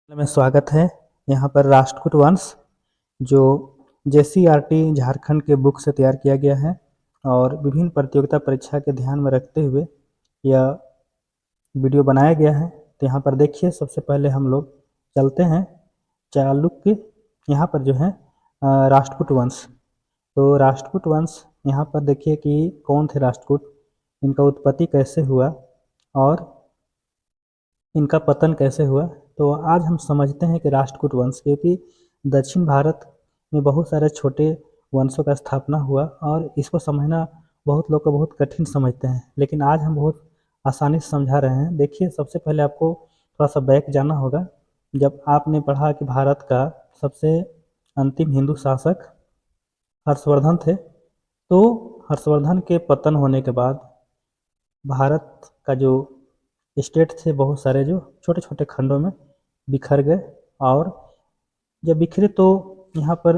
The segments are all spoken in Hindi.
में स्वागत है। यहाँ पर राष्ट्रकूट वंश जो JCERT झारखंड के बुक से तैयार किया गया है और विभिन्न प्रतियोगिता परीक्षा के ध्यान में रखते हुए यह वीडियो बनाया गया है। तो यहाँ पर देखिए, सबसे पहले हम लोग चलते हैं चालुक्य। यहाँ पर जो है राष्ट्रकूट वंश। तो राष्ट्रकूट वंश यहाँ पर देखिए कि कौन थे राष्ट्रकूट, इनका उत्पत्ति कैसे हुआ और इनका पतन कैसे हुआ। तो आज हम समझते हैं कि राष्ट्रकूट वंश, क्योंकि दक्षिण भारत में बहुत सारे छोटे वंशों का स्थापना हुआ और इसको समझना बहुत लोग को बहुत कठिन समझते हैं, लेकिन आज हम बहुत आसानी से समझा रहे हैं। देखिए, सबसे पहले आपको थोड़ा सा बैक जाना होगा। जब आपने पढ़ा कि भारत का सबसे अंतिम हिंदू शासक हर्षवर्धन थे, तो हर्षवर्धन के पतन होने के बाद भारत का जो स्टेट थे बहुत सारे जो छोटे छोटे खंडों में बिखर गए। और जब बिखरे तो यहाँ पर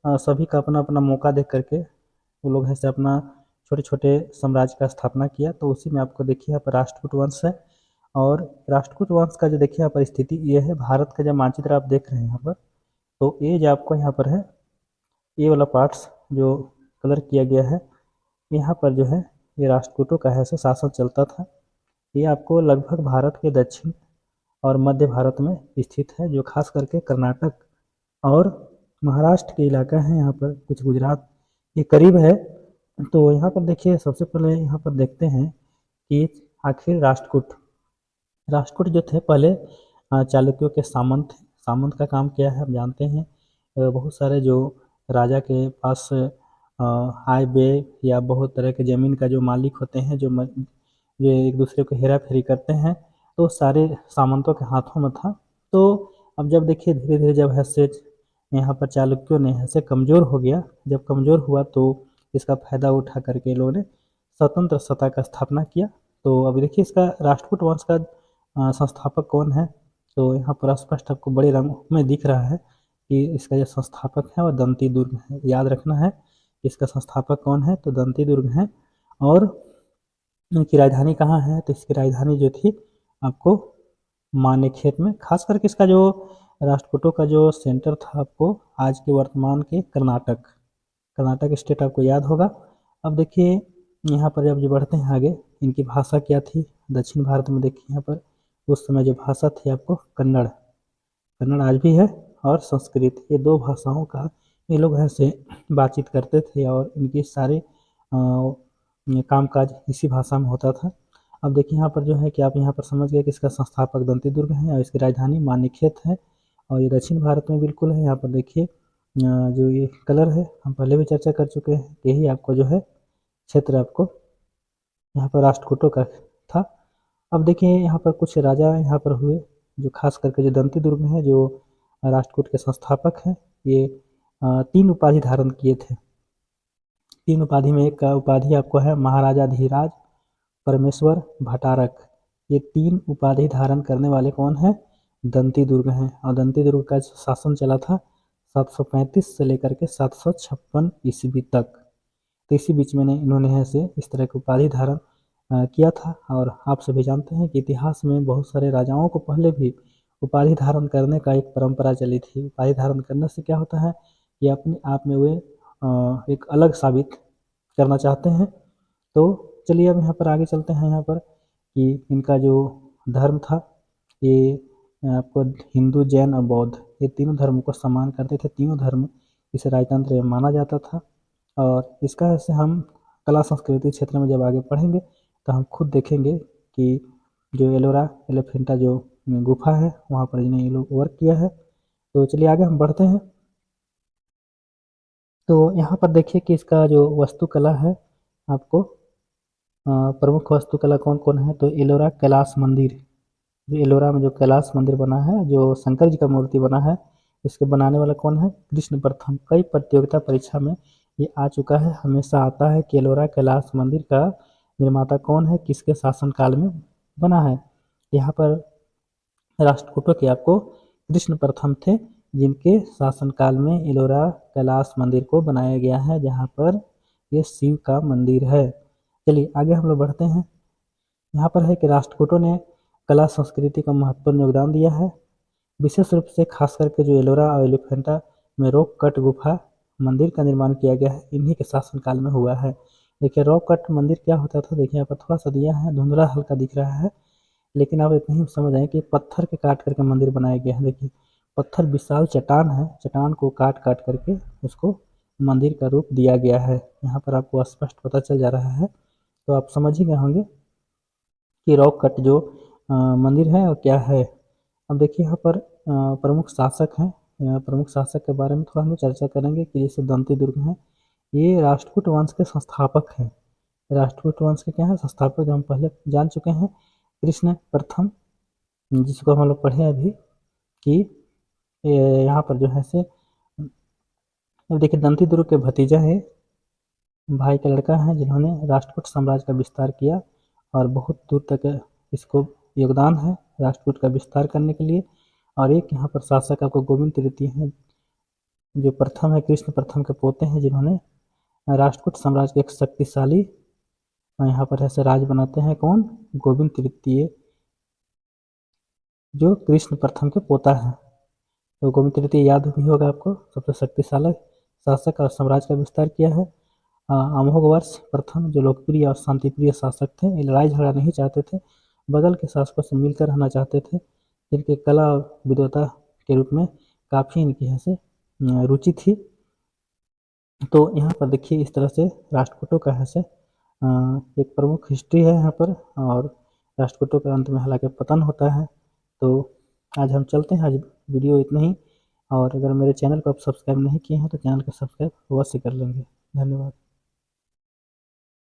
सभी का अपना अपना मौका देख करके वो लोग ऐसे अपना छोटे छोटे साम्राज्य का स्थापना किया। तो उसी में आपको देखिए यहाँ पर राष्ट्रकूट वंश है। और राष्ट्रकूट वंश का जो देखिए यहाँ पर स्थिति ये है, भारत का जब मानचित्र आप देख रहे हैं यहाँ पर, तो ये जो आपको यहाँ पर है, ये वाला पार्ट्स जो कलर किया गया है, यहाँ पर जो है ये राष्ट्रकूटों का ऐसे शासन चलता था। ये आपको लगभग भारत के दक्षिण और मध्य भारत में स्थित है, जो खास करके कर्नाटक और महाराष्ट्र के इलाका है। यहाँ पर कुछ गुजरात के करीब है। तो यहाँ पर देखिए, सबसे पहले यहाँ पर देखते हैं कि आखिर राष्ट्रकूट राष्ट्रकूट जो थे पहले चालुक्यों के सामंत थे। सामंत का काम क्या है हम जानते हैं। बहुत सारे जो राजा के पास आय व्यय या बहुत तरह के ज़मीन का जो मालिक होते हैं, जो एक दूसरे को हेरा फेरी करते हैं, तो सारे सामंतों के हाथों में था। तो अब जब देखिए धीरे धीरे जब हैसे यहाँ पर चालुक्यों ने ऐसे कमज़ोर हो गया, जब कमज़ोर हुआ तो इसका फायदा उठा करके लोगों ने स्वतंत्र सत्ता का स्थापना किया। तो अभी देखिए इसका राष्ट्रकूट वंश का संस्थापक कौन है। तो यहाँ पर स्पष्ट आपको बड़े रंग में दिख रहा है कि इसका जो संस्थापक है वह दंती दुर्ग है। याद रखना है इसका संस्थापक कौन है, तो दंती दुर्ग है। और इनकी राजधानी कहाँ है, तो इसकी राजधानी जो थी आपको मानेखेत में। खास करके इसका जो राष्ट्रकूटों का जो सेंटर था आपको आज के वर्तमान के कर्नाटक स्टेट आपको याद होगा। अब देखिए यहाँ पर जब जो बढ़ते हैं आगे, इनकी भाषा क्या थी दक्षिण भारत में। देखिए यहाँ पर उस समय जो भाषा थी आपको कन्नड़, कन्नड़ आज भी है, और संस्कृत, ये दो भाषाओं का ये लोग ऐसे बातचीत करते थे और इनके सारे कामकाज इसी भाषा में होता था। अब देखिए यहाँ पर जो है कि आप यहाँ पर समझ गए कि इसका संस्थापक दंती दुर्ग है और इसकी राजधानी मानिखेत है। और ये दक्षिण भारत में बिल्कुल है। यहाँ पर देखिए जो ये कलर है हम पहले भी चर्चा कर चुके हैं, यही आपको जो है क्षेत्र आपको यहाँ पर राष्ट्रकूटों का था। अब देखिए यहाँ पर कुछ राजा यहाँ पर हुए, जो खास करके जो दंती दुर्ग है, जो राष्ट्रकूट के संस्थापक हैं, ये 3 उपाधि धारण किए थे। 3 उपाधि में एक का उपाधि आपको है महाराजा धीराज परमेश्वर भट्टारक। ये 3 उपाधि धारण करने वाले कौन है, दंती दुर्ग हैं। और दंती दुर्ग का शासन चला था 735 से लेकर के 756 ईस्वी तक। तो इसी बीच में इन्होंने ऐसे इस तरह की उपाधि धारण किया था। और आप सभी जानते हैं कि इतिहास में बहुत सारे राजाओं को पहले भी उपाधि धारण करने का एक परंपरा चली थी। उपाधि धारण करने से क्या होता है कि अपने आप में वे एक अलग साबित करना चाहते हैं। तो चलिए अब यहाँ पर आगे चलते हैं। यहाँ पर कि इनका जो धर्म था, ये आपको हिंदू जैन और बौद्ध, ये तीनों धर्म को सम्मान करते थे। तीनों धर्म इसे राजतंत्र माना जाता था। और इसका ऐसे हम कला संस्कृति क्षेत्र में जब आगे पढ़ेंगे तो हम खुद देखेंगे कि जो एलोरा एलिफेंटा जो गुफा है वहाँ पर इन्हें ये लोग वर्क किया है। तो चलिए आगे हम बढ़ते हैं। तो यहाँ पर देखिए कि इसका जो वास्तुकला है आपको प्रमुख वास्तुकला कौन कौन है, तो एलोरा कैलाश मंदिर, जो एलोरा में जो कैलाश मंदिर बना है, जो शंकर जी का मूर्ति बना है, इसके बनाने वाला कौन है, कृष्ण प्रथम। कई प्रतियोगिता परीक्षा में ये आ चुका है, हमेशा आता है कि एलोरा कैलाश मंदिर का निर्माता कौन है, किसके शासनकाल में बना है। यहाँ पर राष्ट्रकूटों के आपको कृष्ण प्रथम थे, जिनके शासनकाल में एलोरा कैलाश मंदिर को बनाया गया है, जहाँ पर ये शिव का मंदिर है। चलिए आगे हम लोग बढ़ते हैं। यहाँ पर है कि राष्ट्रकूटों ने कला संस्कृति का महत्वपूर्ण योगदान दिया है। विशेष रूप से खास करके जो एलोरा और एलिफेंटा में रॉक कट गुफा मंदिर का निर्माण किया गया है, इन्हीं के शासनकाल में हुआ है। देखिए रॉक कट मंदिर क्या होता था, देखिए यहाँ पर थोड़ा सा दिया है, धुंधला हल्का दिख रहा है, लेकिन आप इतना ही समझ आए कि पत्थर के काट करके मंदिर बनाया गया है। देखिए पत्थर विशाल चट्टान है, चट्टान को काट काट करके उसको मंदिर का रूप दिया गया है। यहाँ पर आपको स्पष्ट पता चल जा रहा है, तो आप समझ ही गए होंगे कि रॉक कट जो मंदिर है वो क्या है। अब देखिए यहाँ पर प्रमुख शासक हैं, प्रमुख शासक के बारे में थोड़ा हम चर्चा करेंगे कि जैसे दंती दुर्ग हैं, ये राष्ट्रकूट वंश के संस्थापक हैं। राष्ट्रकूट वंश के क्या है, संस्थापक, जो हम पहले जान चुके हैं, कृष्ण प्रथम, जिसको हम लोग पढ़े अभी कि यहाँ पर जो है से देखिए दंती दुर्ग के भतीजा है, भाई का लड़का है, जिन्होंने राष्ट्रकूट साम्राज्य का विस्तार किया और बहुत दूर तक इसको योगदान है राष्ट्रकूट का विस्तार करने के लिए। और एक यहाँ पर शासक आपको गोविंद तृतीय हैं, जो प्रथम है, कृष्ण प्रथम के पोते हैं, जिन्होंने राष्ट्रकूट साम्राज्य के एक शक्तिशाली यहाँ पर ऐसे राज बनाते हैं। कौन? गोविंद तृतीय, जो कृष्ण प्रथम के पोता है। तो गोविंद तृतीय याद भी होगा आपको, सबसे शक्तिशाली शासक और साम्राज्य का विस्तार किया है। अमोघवर्ष प्रथम, जो लोकप्रिय और शांतिप्रिय शासक थे, ये लड़ाई झगड़ा नहीं चाहते थे, बगल के शासकों से मिलकर रहना चाहते थे, जिनके कला और विद्वता के रूप में काफ़ी इनकी ऐसे रुचि थी। तो यहाँ पर देखिए इस तरह से राष्ट्रकूटों का ऐसे एक प्रमुख हिस्ट्री है यहाँ पर, और राष्ट्रकूटों के अंत में हालांकि पतन होता है। तो आज हम चलते हैं, आज वीडियो इतना ही। और अगर मेरे चैनल को आप सब्सक्राइब नहीं किए हैं तो चैनल को सब्सक्राइब अवश्य कर लेंगे। धन्यवाद।